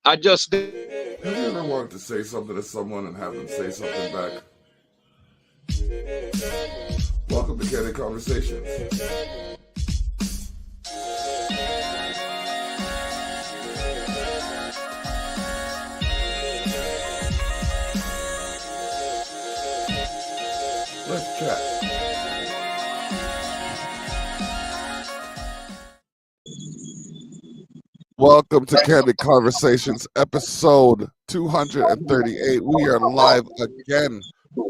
I just Have you ever wanted to say something to someone and have them say something back? Welcome to Candid Conversations. Let's chat. Welcome to Candid Conversations, episode 238. We are live again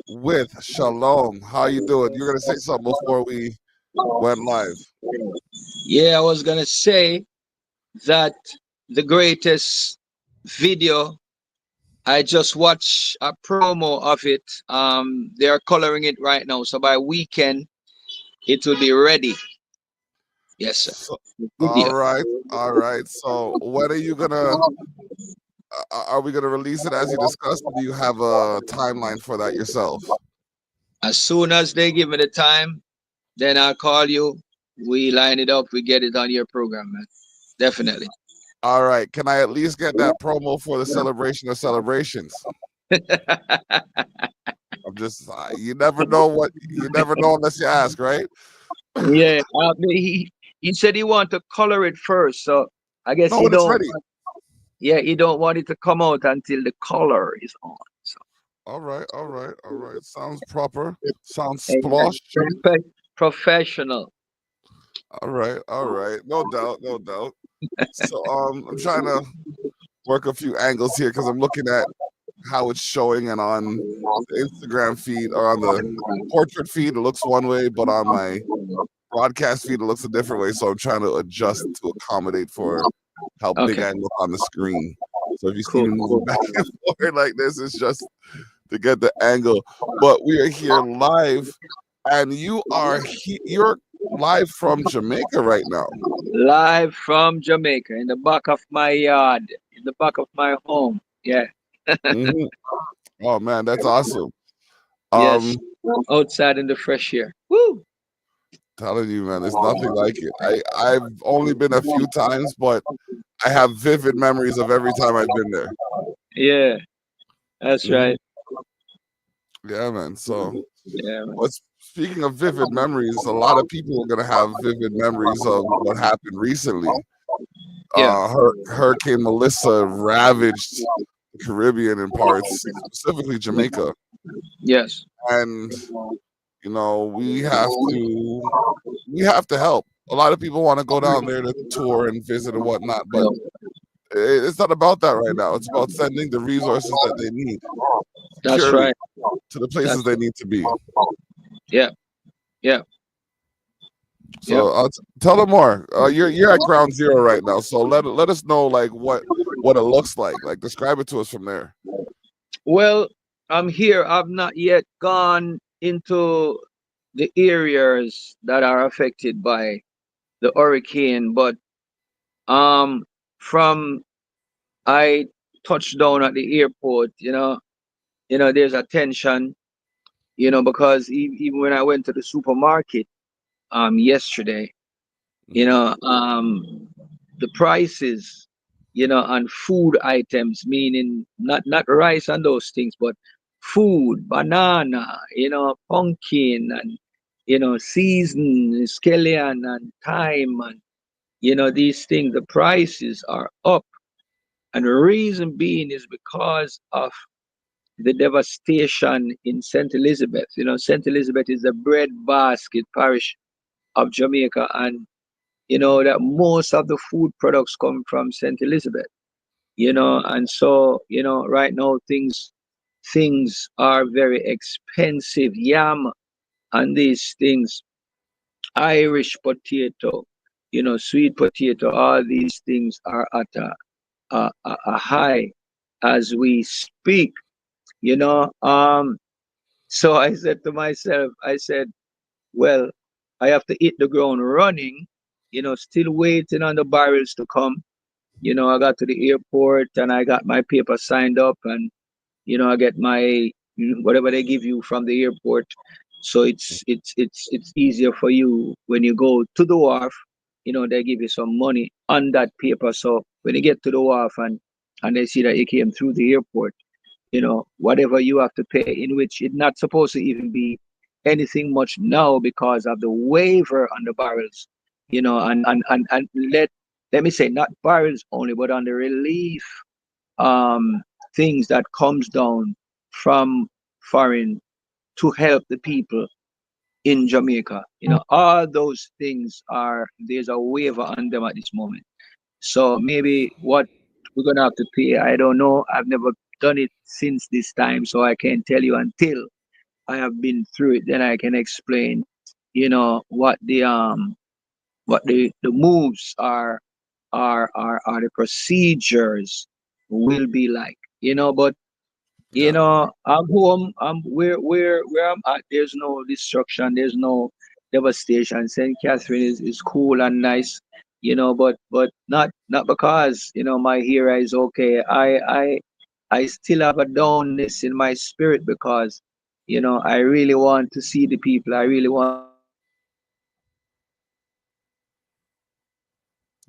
with Shalom. How you doing? You're gonna say something before we went live. I was gonna say that the greatest video. I just watched a promo of it. They are coloring it right now, so by weekend it will be ready. Yes, sir. So, Video. all right. So, when are you gonna? Are we gonna release it as you discussed? Or do you have a timeline for that yourself? As soon as they give me the time, then I'll call you. We line it up. We get it on your program, man. Definitely. All right. Can I at least get that promo for the celebration of celebrations? I'm just. You never know what. You never know unless you ask, right? Yeah. He said he want to color it first, so I guess No, he when it's don't. ready. Yeah, he don't want it to come out until the color is on. So All right. Sounds proper. Sounds exactly. splosh. Professional. All right. No doubt. So I'm trying to work a few angles here because I'm looking at how it's showing, and on the Instagram feed or on the portrait feed it looks one way, but on my broadcast feed it looks a different way. So I'm trying to adjust to accommodate for how big Okay. I look on the screen. So if you see Cool. me moving back and forth like this, it's just to get the angle. But we are here live, and you're live from Jamaica right now. Live from Jamaica in the back of my yard, in the back of my home. Yeah. Hmm. Oh man, that's awesome. Yes. Um, Outside in the fresh air. Woo! telling you, man, there's nothing like it. I've only been a few times, but I have vivid memories of every time I've been there. Yeah, that's Mhm. right. Yeah, man. So, Yeah, man. but speaking of vivid memories, a lot of people are gonna have vivid memories of what happened recently. Yeah. Hurricane Melissa ravaged the Caribbean in parts, specifically Jamaica, Yes. and we have to help. A lot of people want to go down there to tour and visit and whatnot, but it's not about that right now. It's about sending the resources that they need, That's securely, right. to the places That's they need to be. yeah. Yeah. Yeah. So tell them more. You're at ground zero right now, so let us know like what it looks like. Like describe it to us from there. Well, I'm here. I've not yet gone into the areas that are affected by the hurricane, but um from I touched down at the airport, there's a tension, because even when I went to the supermarket yesterday, you Hmm. know, the prices, on food items, meaning not rice and those things, but food, banana, pumpkin and season, scallion and thyme and these things, the prices are up. And the reason being is because of the devastation in St. Elizabeth. St. Elizabeth is the breadbasket parish of Jamaica, and that most of the food products come from St. Elizabeth. And so right now things are very expensive. Yam and these things, Irish potato, sweet potato, all these things are at a high as we speak. you know um so I said to myself, I said, well, I have to hit the ground running, still waiting on the barrels to come. I got to the airport and I got my paper signed up, and I get my whatever they give you from the airport. So it's easier for you when you go to the wharf. They give you some money on that paper. So when you get to the wharf and and they see that you came through the airport, whatever you have to pay, in which it's not supposed to even be anything much now because of the waiver on the barrels, and let me say not barrels only, but on the relief um things that comes down from foreign to help the people in Jamaica. All those things there's a waiver on them at this moment. So maybe what we're gonna have to pay, I don't know. I've never done it since this time, so I can't tell you until I have been through it. Then I can explain, what the moves are the procedures will be like. But Yeah. I'm home. I'm where I'm at. There's no destruction. There's no devastation. Saint Catherine is cool and nice, but not because my hair is okay. I still have a downness in my spirit because I really want to see the people. I really want to see the people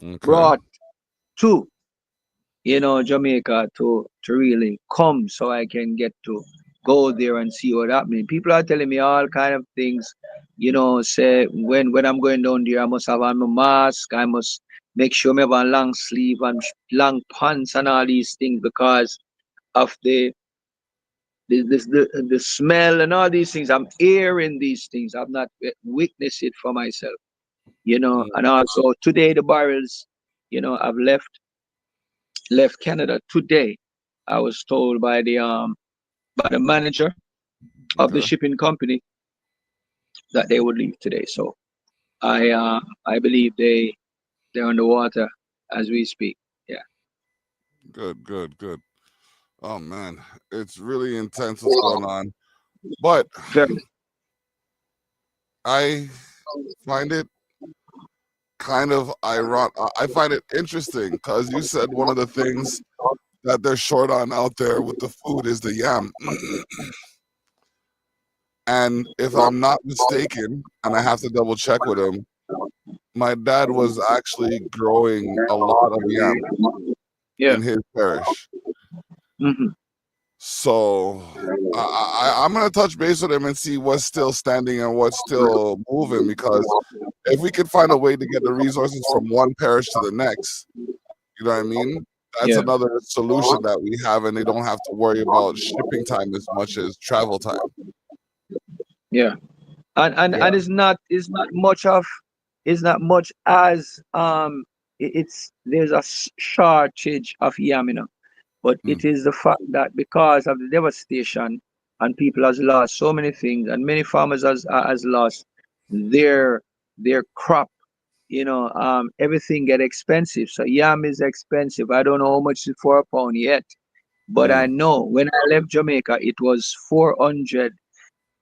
Okay. brought to Jamaica to really come so I can get to go there and see what happening. People are telling me all kind of things, say when I'm going down there, I must have on my mask, I must make sure I have a long sleeve and long pants and all these things because of the smell and all these things. I'm hearing these things. I've not witnessed it for myself, Mm, and also today the barrels, I've left Canada today. I was told by the manager of the okay. shipping company that they would leave today. So I believe they're underwater as we speak. Yeah, Good, good, good. Oh man, it's really intense what's going on. But very. I find it kind of ironic. I find it interesting because you said one of the things that they're short on out there with the food is the yam. And if I'm not mistaken, and I have to double check with him, my dad was actually growing a lot of yam Yeah. in his parish. Hmm. So I'm gonna touch base with him and see what's still standing and what's still moving because if we could find a way to get the resources from one parish to the next, you know what I mean? That's Yeah. another solution that we have, and they don't have to worry about shipping time as much as travel time. Yeah. And Yeah. it's not much as it's there's a shortage of yam, but Mm, it is the fact that because of the devastation and people has lost so many things and many farmers has lost their crop, everything get expensive. So yam is expensive. I don't know how much it for a pound yet, but I mm. know when I left Jamaica it was 400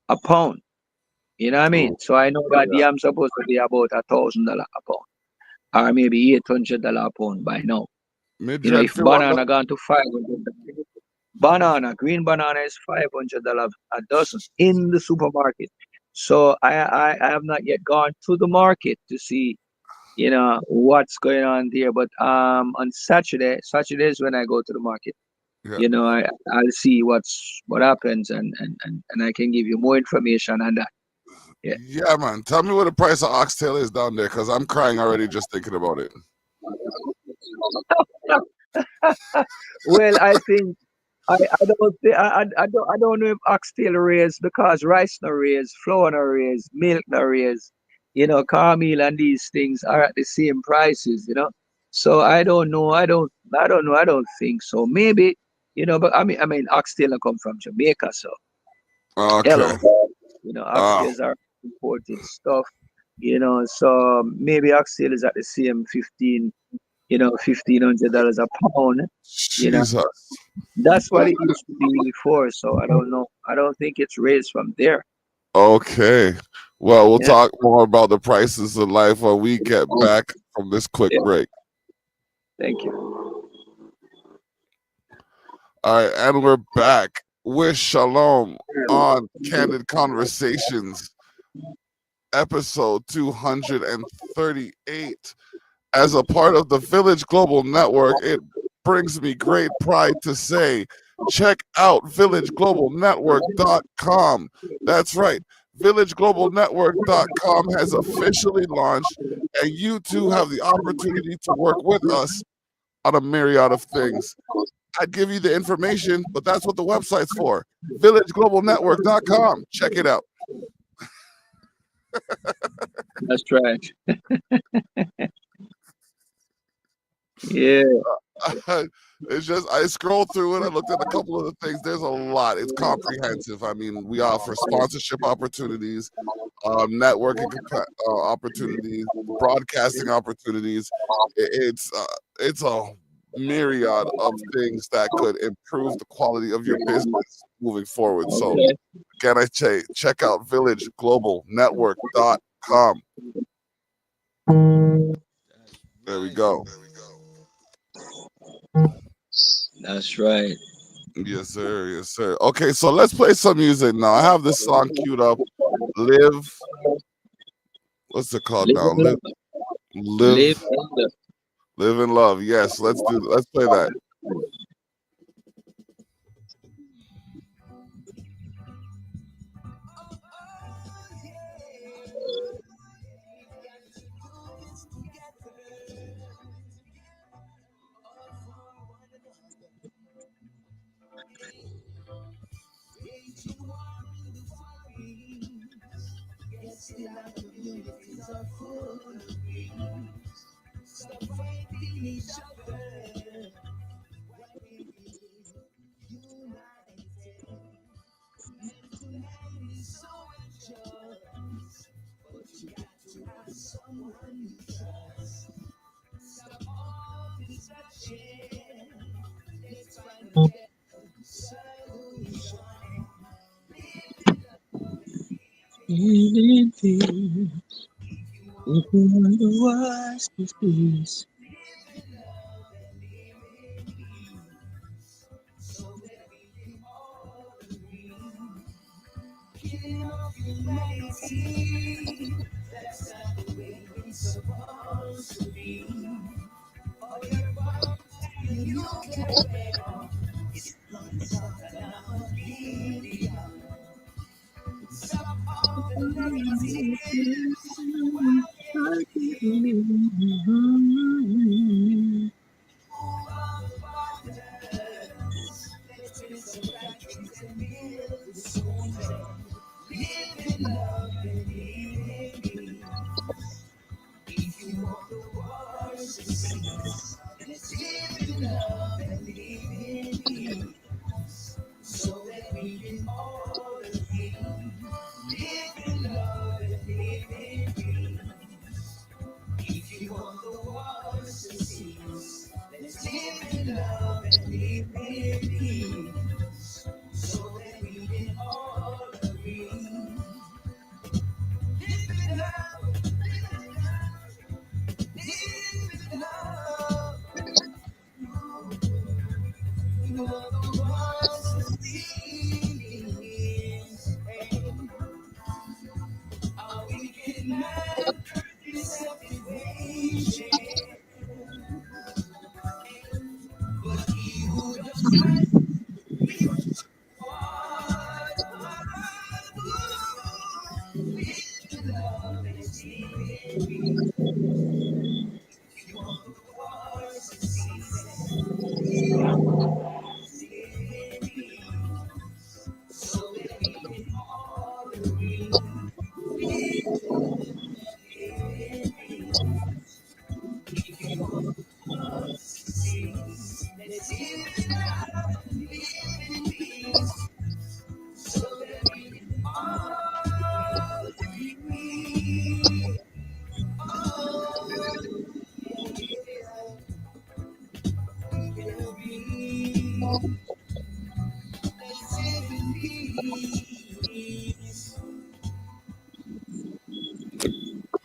a pound. You know what I mean? Oh, So I know that yeah. yam supposed to be about $1,000 a pound, or maybe $800 a pound by now. Midget If Fiwanda. banana gone to 500, green banana is $500 a dozen in the supermarket. So I have not yet gone to the market to see, what's going on there. But on Saturday is when I go to the market. Yeah. I'll see what happens, and I can give you more information on that. Yeah. Yeah, man. Tell me what the price of oxtail is down there, because I'm crying already just thinking about it. Well, I think I don't thi- I don't know if oxtail raise because rice no raise, flour no raise, milk no raise, cornmeal and these things are at the same prices, So I don't know. I don't know. I don't think so. Maybe, but I mean oxtail come from Jamaica, so Okay. hello. Uh, Oxtails are imported stuff, so maybe oxtail is at the same $1,500 a pound, you know. Jesus. That's what it used to be before, so I don't know. I don't think it's raised from there. Okay. Well, we'll Yeah, talk more about the prices of life when we get back from this quick yeah. break. Thank you. All right, and we're back with Shalom on Candid Conversations, episode 238. As a part of the Village Global Network, it brings me great pride to say, check out villageglobalnetwork.com. That's right. villageglobalnetwork.com has officially launched, and you too have the opportunity to work with us on a myriad of things. I'd give you the information, but that's what the website's for. villageglobalnetwork.com. Check it out. That's right. Yeah. It's just I scrolled through it. I looked at a couple of the things. There's a lot. It's comprehensive. I mean, we offer sponsorship opportunities, networking opportunities, broadcasting opportunities. It's a myriad of things that could improve the quality of your business moving forward. So again, I say check out villageglobalnetwork.com. There we go. That's right. Yes, sir. Yes, sir. Okay, so let's play some music now. I have this song queued up. Live. What's it called now? Live, Live. live, Live in love. Yes, let's do. Let's play that. Anything, if you wonder what's this peace.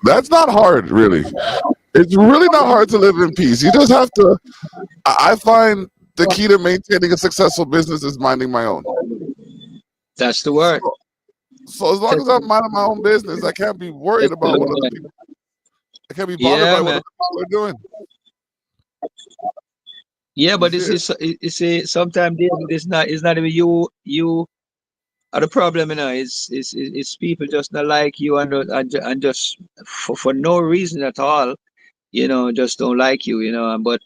That's not hard, really. It's really not hard to live in peace. You just have to. I find the key to maintaining a successful business is minding my own. That's the word. So as long as I'm minding my own business, I can't be worried about what other people. I can't be bothered Yeah, by what man. other people are doing. Yeah, You but see it? it's a sometimes it's not even you are the problem, it's people just not like you and just for no reason at all, just don't like you,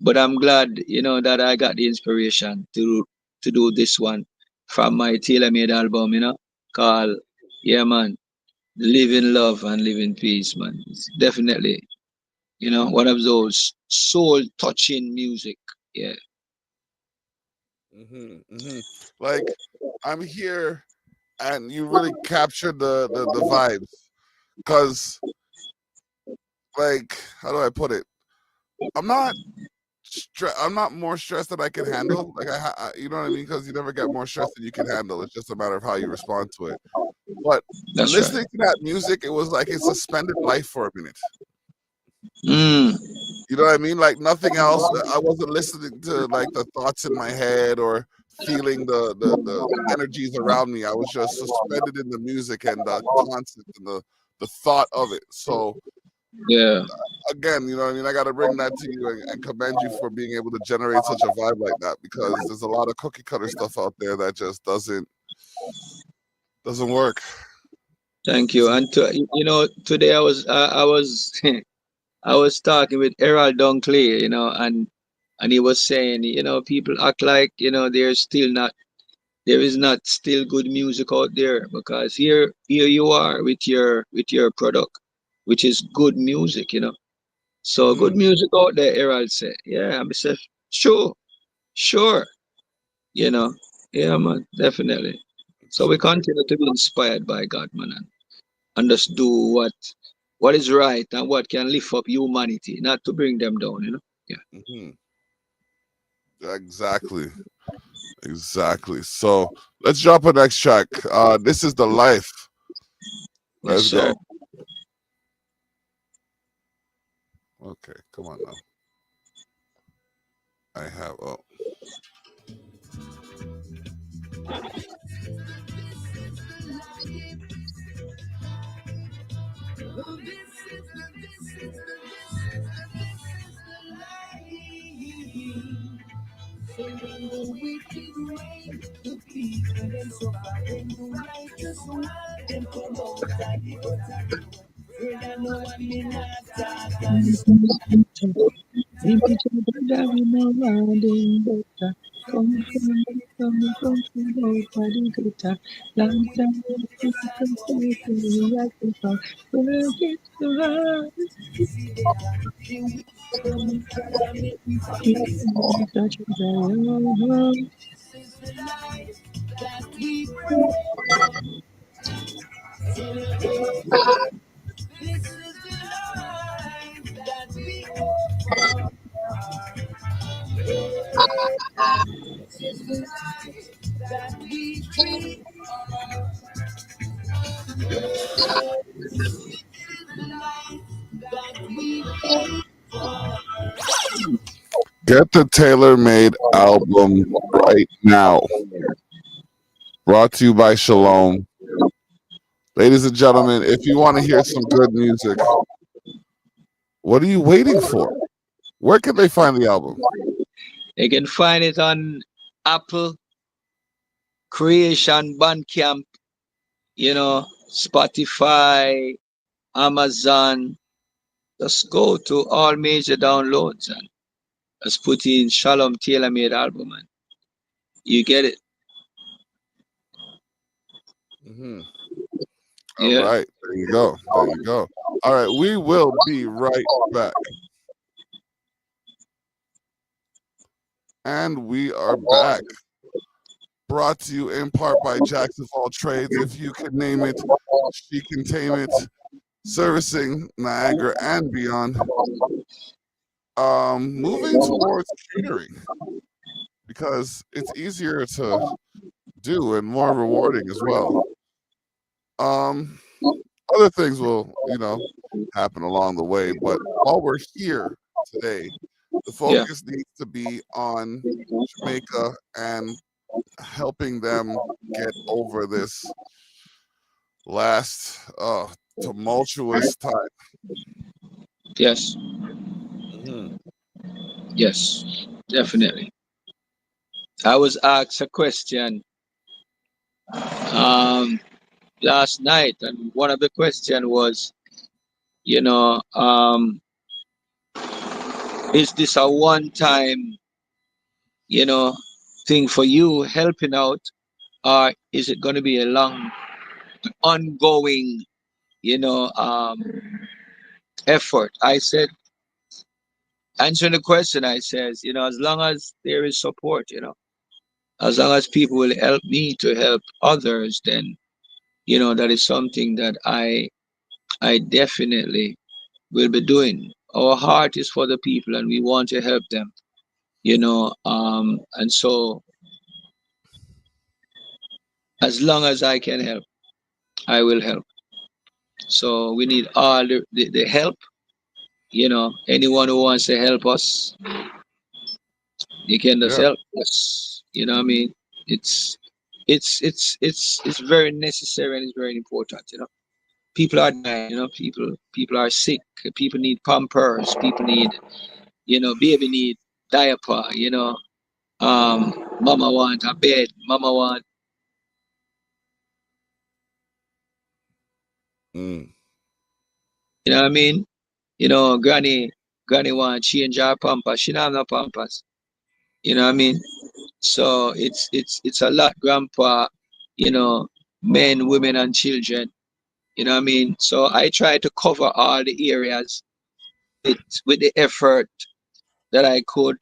but I'm glad, that I got the inspiration to do this one from my tailor made album, called, yeah, man, live in love and live in peace, man. It's definitely, one of those soul touching music. Yeah. Like I'm here, and you really captured the vibes. Cause like, how do I put it? I'm not I'm not more stressed than I can handle. Like you know what I mean? Because you never get more stress than you can handle. It's just a matter of how you respond to it. But That's right. listening to that music, it was like it suspended life for a minute. Mm, You know what I mean? Like nothing else. I wasn't listening to like the thoughts in my head or feeling the energies around me. I was just suspended in the music and the concept and the thought of it. So yeah. again, you know what I mean? I got to bring that to you and commend you for being able to generate such a vibe like that, because there's a lot of cookie cutter stuff out there that just doesn't work. Thank you. Doesn't. And today I was I was talking with Errol Dunkley, and he was saying, people act like, there is not still good music out there, because here you are with your product, which is good music, So Hmm. good music out there, Errol said. Yeah, I said, sure, sure, you know. Yeah, man, definitely. So we So, continue to be inspired by God, man, and just do what is right and what can lift up humanity, not to bring them down. Yeah. hmm, exactly, exactly. So let's drop a next track. This is the life. Yes, Let's sir. go. Okay, come on now. I have. Oh, get the tailor made album right now. Brought to you by Shalom. Ladies and gentlemen, if you want to hear some good music, what are you waiting for? Where can they find the album? You can find it on Apple, Creation, Bandcamp, Spotify, Amazon. Just go to all major downloads and just put in Shalom Tailor Made Album, and you get it. Hmm. All Yeah. right, there you go. There you go. All right, we will be right back. And we are back. Brought to you in part by Jacks of all trades. If you can name it, she can tame it. Servicing Niagara and beyond. Moving towards catering, because it's easier to do and more rewarding as well. Um, Other things will, happen along the way, but while we're here today, the Yeah. focus needs to be on Jamaica and helping them get over this last tumultuous time. Yes. Mhm. Yes. definitely. I was asked a question um, last night, and one of the question was, you know, is this a one-time, you know, thing for you helping out, or is it going to be a long, ongoing, you know, effort? I said, answering the question, I says, as long as there is support, as long as people will help me to help others, then that is something that I definitely will be doing. Our heart is for the people, and we want to help them. And so as long as I can help, I will help. So we need all the help. Anyone who wants to help us, you can just Yeah, help us. I mean, it's it's very necessary and it's very important. People are dying. People are sick. People need pampers. People need, baby need diaper. Mama want a bed. Mama want, mm, what I mean. Granny want change her pampers. She don't have no pampers. What I mean. So it's a lot, grandpa. You know, Men, women, and children. What I mean. So I try to cover all the areas with the effort that I could.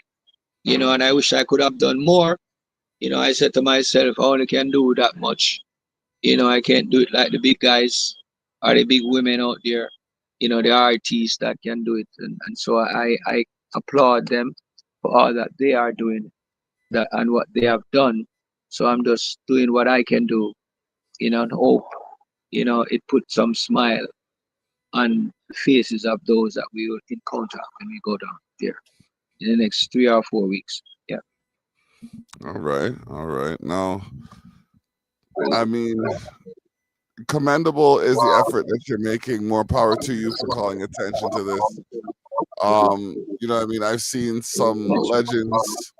And I wish I could have done more. I said to myself, I only can do that much. I can't do it like the big guys or the big women out there. The artists that can do it, and so I applaud them for all that they are doing, that and what they have done. So I'm just doing what I can do, and hope, it puts some smile on the faces of those that we will encounter when we go down there in the next 3 or 4 weeks. Yeah. all right, all right. Now, I mean, commendable is the effort that you're making. More power to you for calling attention to this. What I mean? I've seen some legends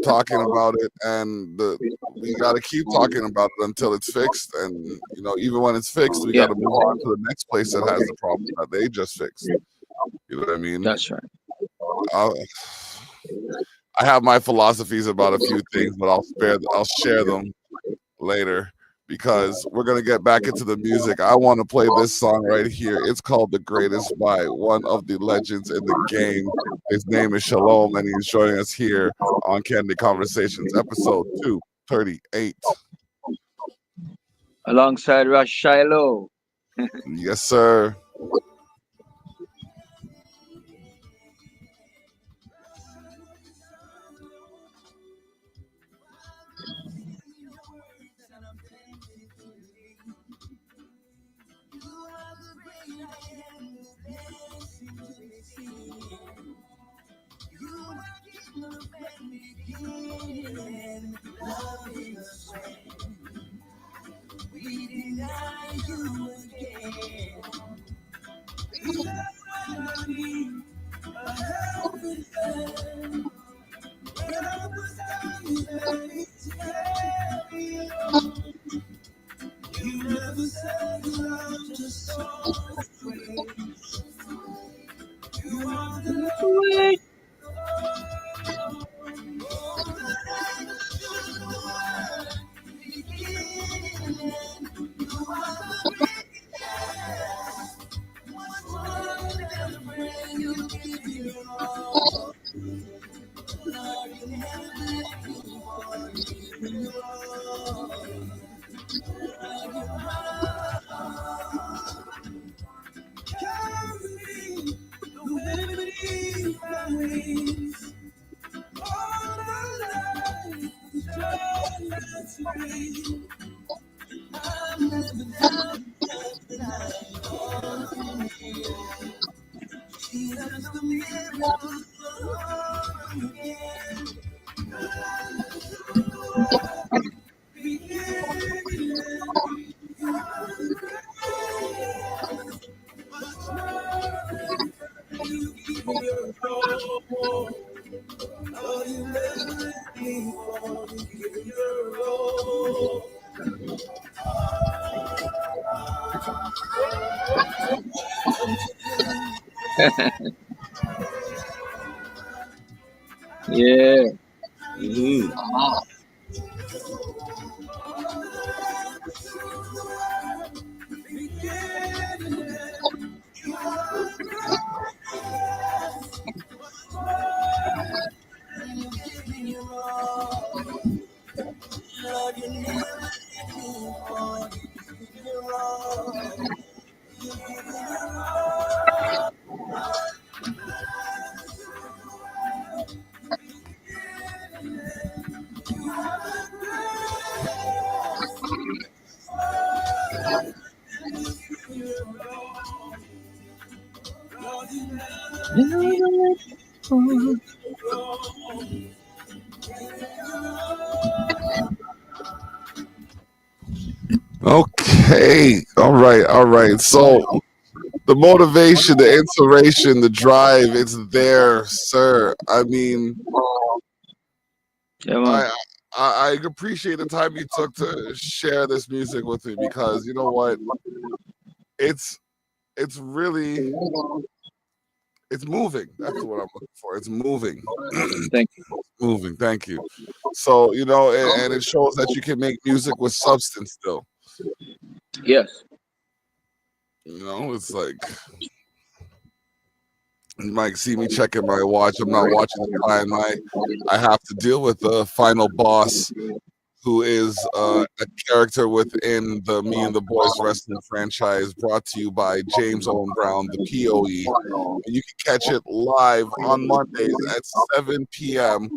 talking about it, and we got to keep talking about it until it's fixed. And even when it's fixed, we got Yeah, to move on to the next place that has the problem that they just fixed. You know what I mean? that's right. Uh, I have my philosophies about a few things, but I'll share them later because we're gonna get back into the music. I want to play this song right here. It's called "The Greatest" by one of the legends in the game. His name is Shalom, and he's joining us here on Candy Conversations, episode 238. Alongside Rush Shiloh. Yes, sir. Yeah. Mhm. Okay. All right. All right. So the motivation, the inspiration, the drive, it's there, sir. I mean, Yeah, man. I I appreciate the time you took to share this music with me because you know what? It's it's really it's moving. That's what I'm looking for. It's moving. Thank Moving. Thank you. So, you know, and it shows that you can make music with substance still. you. Yes. You know, it's like you might see me checking my watch. I'm not watching the time. I have to deal with the final boss, who is a character within the Me and the Boys wrestling franchise, brought to you by James Owen Brown, the POE. And you can catch it live on Mondays at 7 p.m.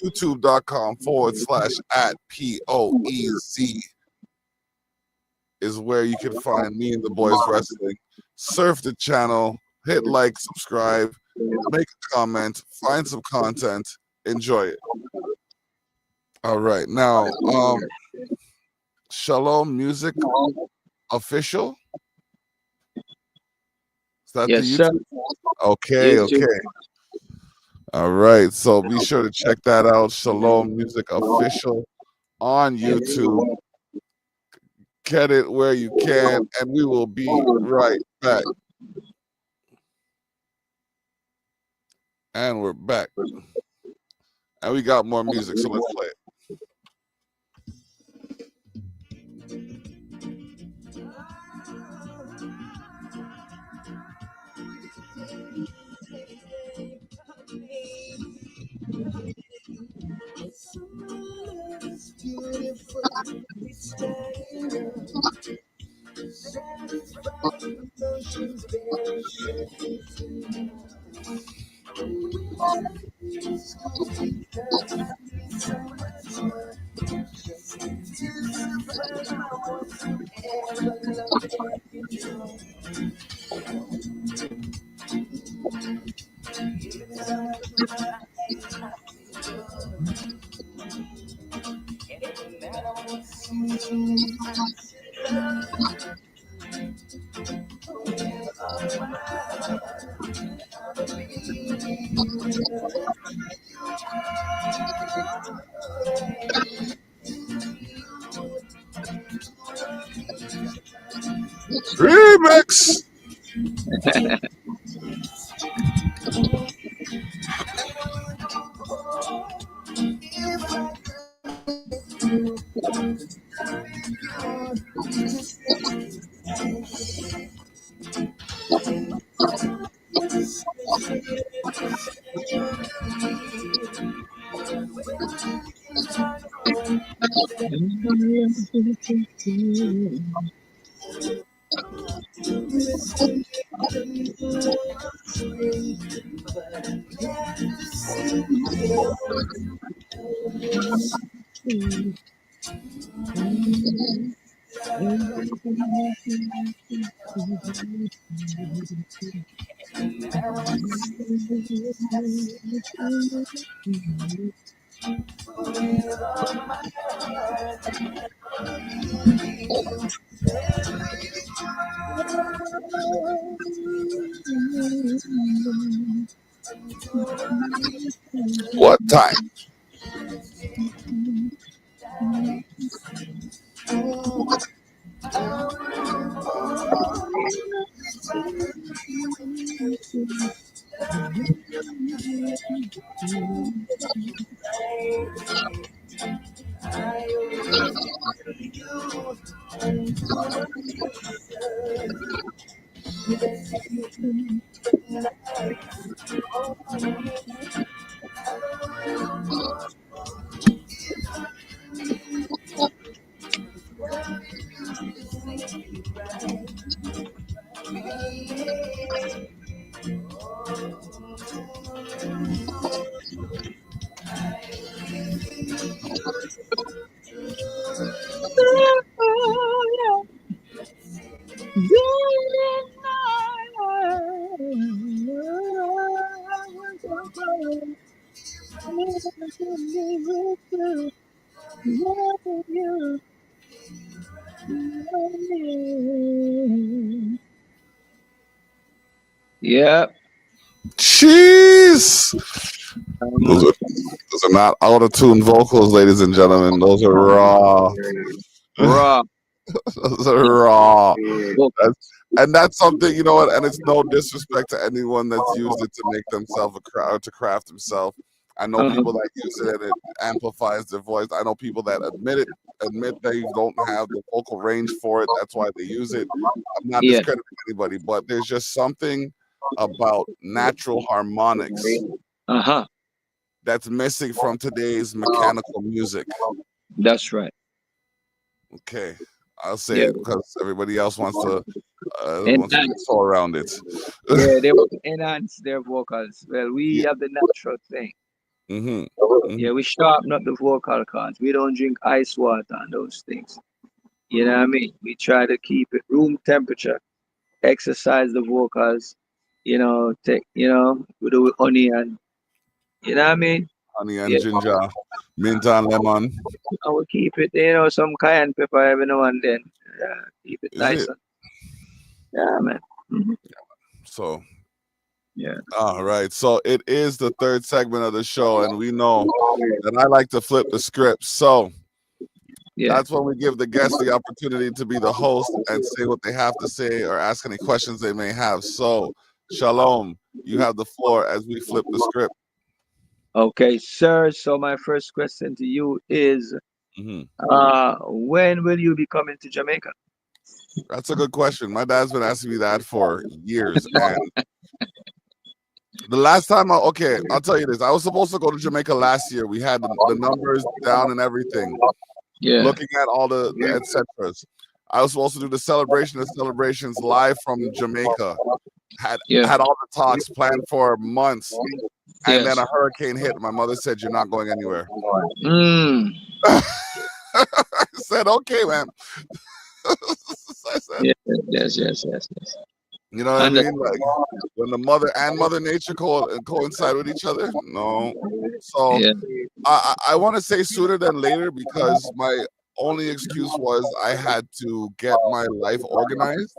YouTube.com/at POEZ is where you can find Me and the Boys Wrestling. Surf the channel, hit like, subscribe, make a comment, find some content, enjoy it. All right. Now, Shalom Music Official. Is that the Yes, sir. YouTube? Okay, You too. okay. All right. So be sure to check that out. Shalom Music Official on YouTube. Get it where you can, and we will be right back. And we're back. And we got more music, so let's play it. Remix. What time? Yeah. Jeez. Those Man. are, those are not out of tune vocals, ladies and gentlemen. Those are raw. Raw. Those are raw. Vocals. And that's something, you know what? And it's no disrespect to anyone that's used it to make themselves to craft himself. I know Uh-huh. people that use it and it amplifies their voice. I know people that admit they don't have the vocal range for it. That's why they use it. I'm not Yeah. discrediting anybody, but there's just something about natural harmonics Uh-huh. that's missing from today's mechanical music. That's right. Okay, I'll say Yeah. it because everybody else wants to Enhance. tiptoe around it. Yeah, they want to enhance their vocals. Well, we Yeah. have the natural thing. Mm-hmm. Yeah, Mm-hmm. we sharpen up the vocal cords. We don't drink ice water and those things. You know what I mean? We try to keep it room temperature, exercise the vocals, we do with honey and you know what I mean? Honey and Yeah. ginger, mint and lemon. I will keep it, some cayenne pepper every now and then. Yeah, keep it Is nice it? and yeah, man. Hmm. So, Yeah. all right. So it is the third segment of the show, and we know that I like to flip the script. So Yeah. that's when we give the guests the opportunity to be the host and say what they have to say or ask any questions they may have. So, Shalom, you have the floor as we flip the script. Okay, sir. So my first question to you is Hmm. when will you be coming to Jamaica? That's a good question. My dad's been asking me that for years, and the last time I'll tell you this. I was supposed to go to Jamaica last year. We had the numbers down and everything. Yeah. Looking at all the et ceteras. I was supposed to do the celebration of celebrations live from Jamaica. Yeah. Had all the talks planned for months, and then Yes. a hurricane hit. My mother said, "You're not going anywhere." Mm. I said, "Okay, man." I said, Yes, yes, yes, yes, yes. you know what I And mean? Like when the mother and Mother Nature coincide with each other. No, so yeah. I want to say sooner than later because my only excuse was I had to get my life organized,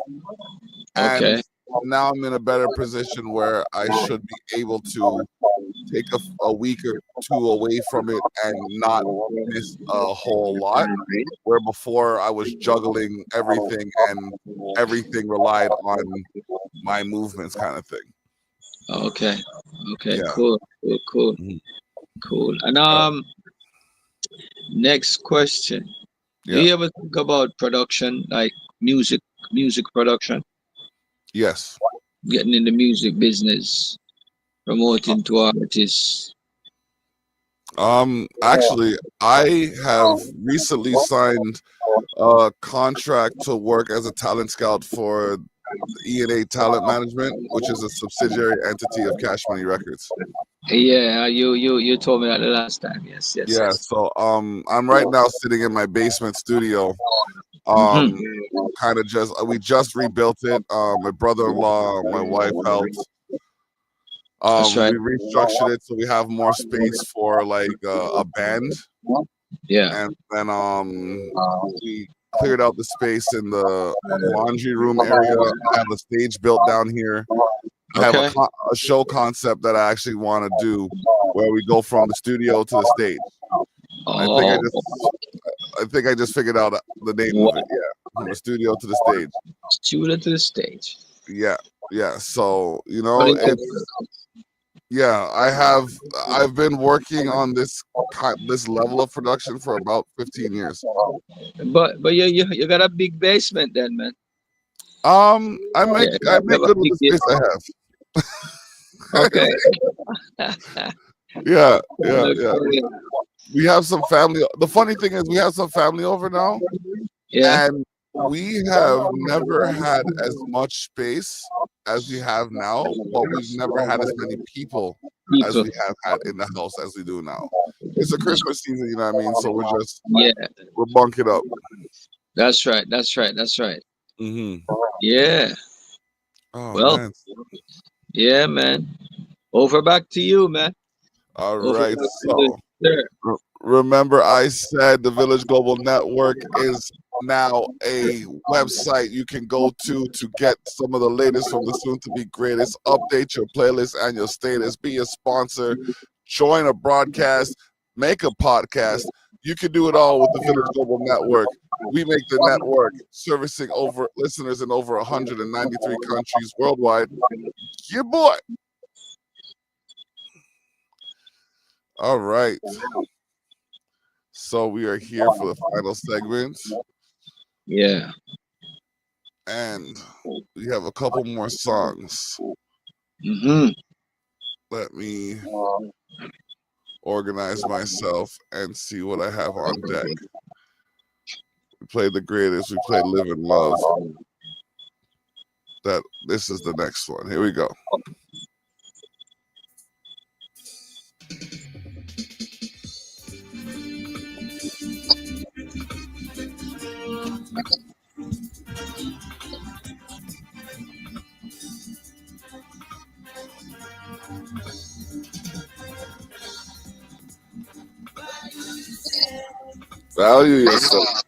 and Okay. now I'm in a better position where I should be able to take a week or two away from it and not miss a whole lot. Where before I was juggling everything and everything relied on my movements, kind of thing. Okay. Okay. Yeah. Cool. Cool. Cool. Mhm. Cool. And Uh, next question. Do yeah. you ever think about production, like music production, Yes. getting in the music business, Uh, promoting to artists? Actually, I have recently signed a contract to work as a talent scout for E&A Talent Management, which is a subsidiary entity of Cash Money Records. Yeah, you told me that the last time. Yes, yes, Yeah, yes. so I'm right now sitting in my basement studio. Hmm. Um, kind of just we just rebuilt it. My brother-in-law, my wife helped. That's right. We restructured it so we have more space for like a band, Yeah. and then we cleared out the space in the laundry room area. I have a stage built down here. I have Okay. a show concept that I actually want to do, where we go from the studio to the stage. I think I Oh, just I think I just figured out the name of it. wow. Yeah, from the studio to the stage. Student to the stage. Yeah, yeah. So What is it's yeah. I've been working on this level of production for about 15 years. But you got a big basement then, man. I make Yeah, I you make have a good with big the space I okay. have. Yeah, yeah, yeah. We have some family. The funny thing is, we have some family over now, Yeah. and we have never had as much space as we have now, but we've never had as many people as People. we have had in the house as we do now. It's a Christmas season, you know what I mean? So Yeah, we're bunking up. that's right. That's right. That's right. Mm-hmm. Yeah. Oh Well, man. yeah, man. Over back to you, man. All Over right. back to So you, sir. remember, I said the Village Global Network is now a website you can go to get some of the latest from the soon to be greatest. Update your playlist and your status. Be a sponsor. Join a broadcast. Make a podcast. You can do it all with the Village Global Network. We make the network servicing over listeners in over 193 countries worldwide. Yeah, boy. All right. So we are here for the final segment. Yeah. And we have a couple more songs. Mm-hmm. Let me organize myself and see what I have on deck. We played the greatest. We played Live and Love. This is the next one. Here we go. Value yourself.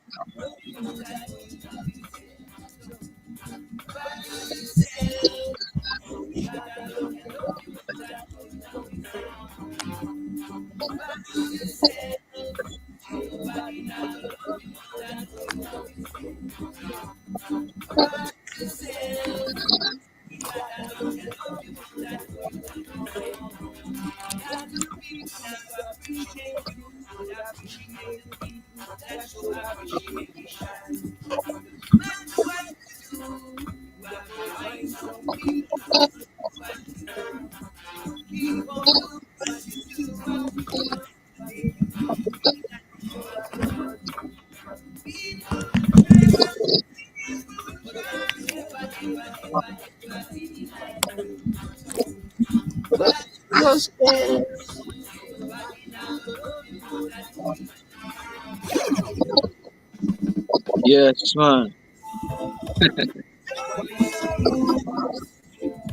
Yes, man.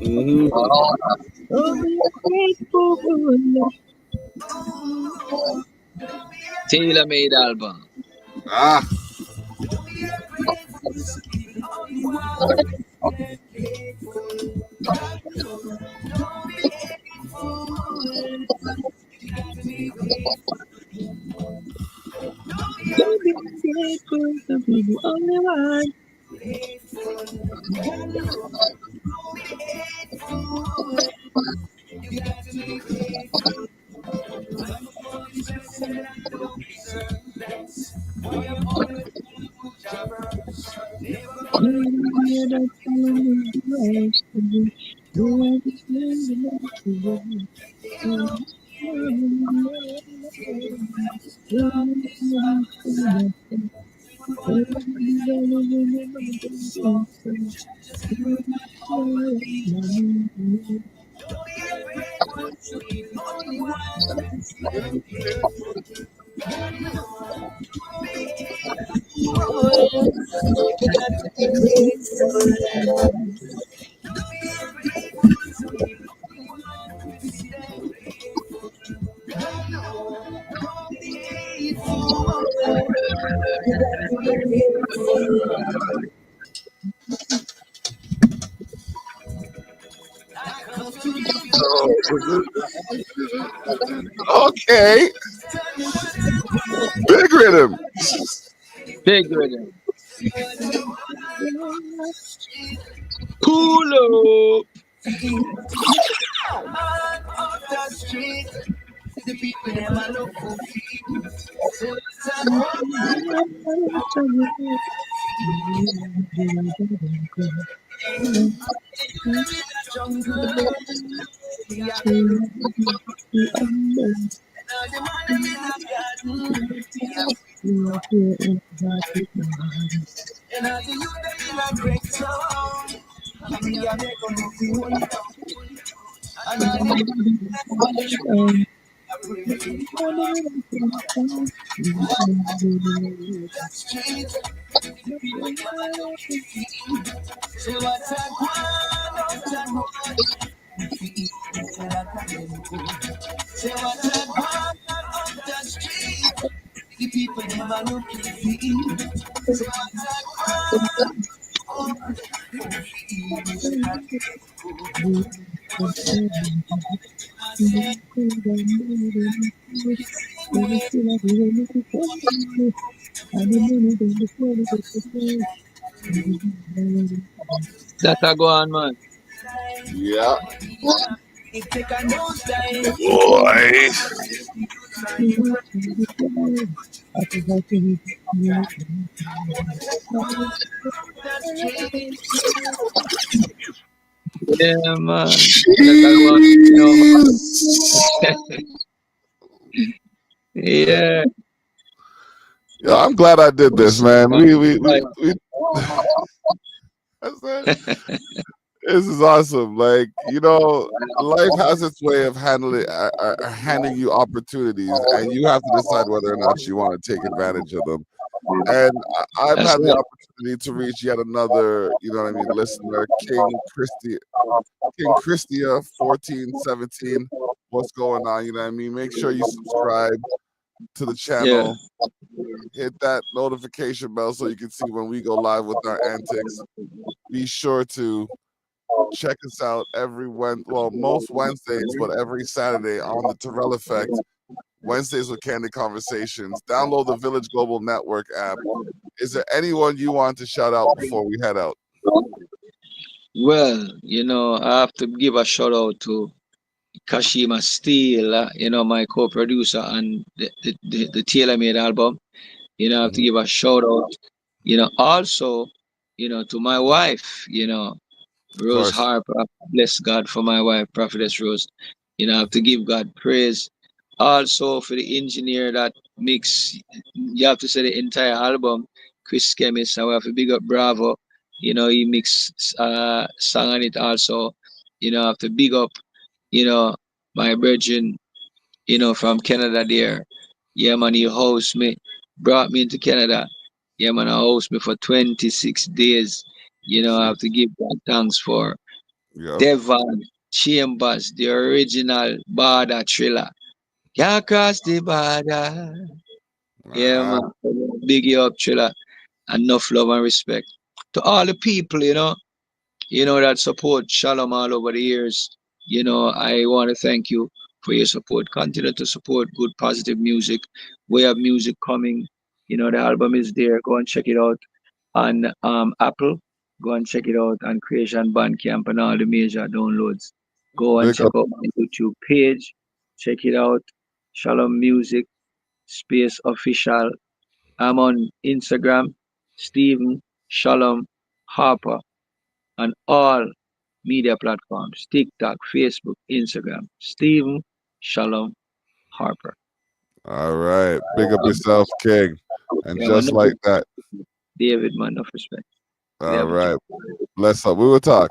Mm-hmm. Tailor made album. Ah. Okay. Big rhythm. Big rhythm. Pull up. Me a make on the phone, and I need a pray. That street, people them a look feel. Say what I want, what I want. Feel say that I can do. Say what I want on the street. The people them a look feel. Say what I want. Feel say that I say That a go on, man. Yeah, it take a nosedive. boy. That street. Yeah, man. That a go on. No, man. Jeez. Yeah. Yo, I'm glad I did this, man. We that's it. This is awesome. Like, life has its way of handing you opportunities, and you have to decide whether or not you want to take advantage of them. And I've That's had the right. opportunity to reach yet another, listener, King Christia 1417. What's going on? You know what I mean? Make sure you subscribe to the Yeah. channel. Hit that notification bell so you can see when we go live with our antics. Be sure to check us out most Wednesdays, but every Saturday on the Terrell Effect. Wednesdays with Candid Conversations. Download the Village Global Network app. Is there anyone you want to shout out before we head out? Well, I have to give a shout out to Kashima Steele, my co-producer on the Tailor Made album. I have to Mhm. give a shout out, also, to my wife, Of Rose course. Harper. Bless God for my wife, Prophetess Rose. I have to give God praise. Also for the engineer that mix, you have to say the entire album, Chris Chemis. I have to big up Bravo. He mix song on it also. I have to big up, you know, my virgin, from Canada there. Yeah, man, he host me, brought me into Canada. Yeah, man, I host me for 26 days. I have to give God thanks for Yep. Devon Chambers, the original Border thriller. Can't cross the border. Yeah, Uh-huh. man. Big you up, thriller. Enough love and respect. To all the people, that support Shalom all over the years. I want to thank you for your support. Continue to support good, positive music. We have music coming. The album is there. Go and check it out on Apple. Go and check it out on Creation Bandcamp and all the major downloads. Go and Big check up. out my YouTube page. Check it out. Shalom Music Space Official. I'm on Instagram, Stephen Shalom Harper, on all media platforms, TikTok, Facebook, Instagram. Stephen Shalom Harper. All right. Big up yourself, King. And Yeah, man, just like that. David, man, enough respect. We All have a job. right. Bless up. We will talk.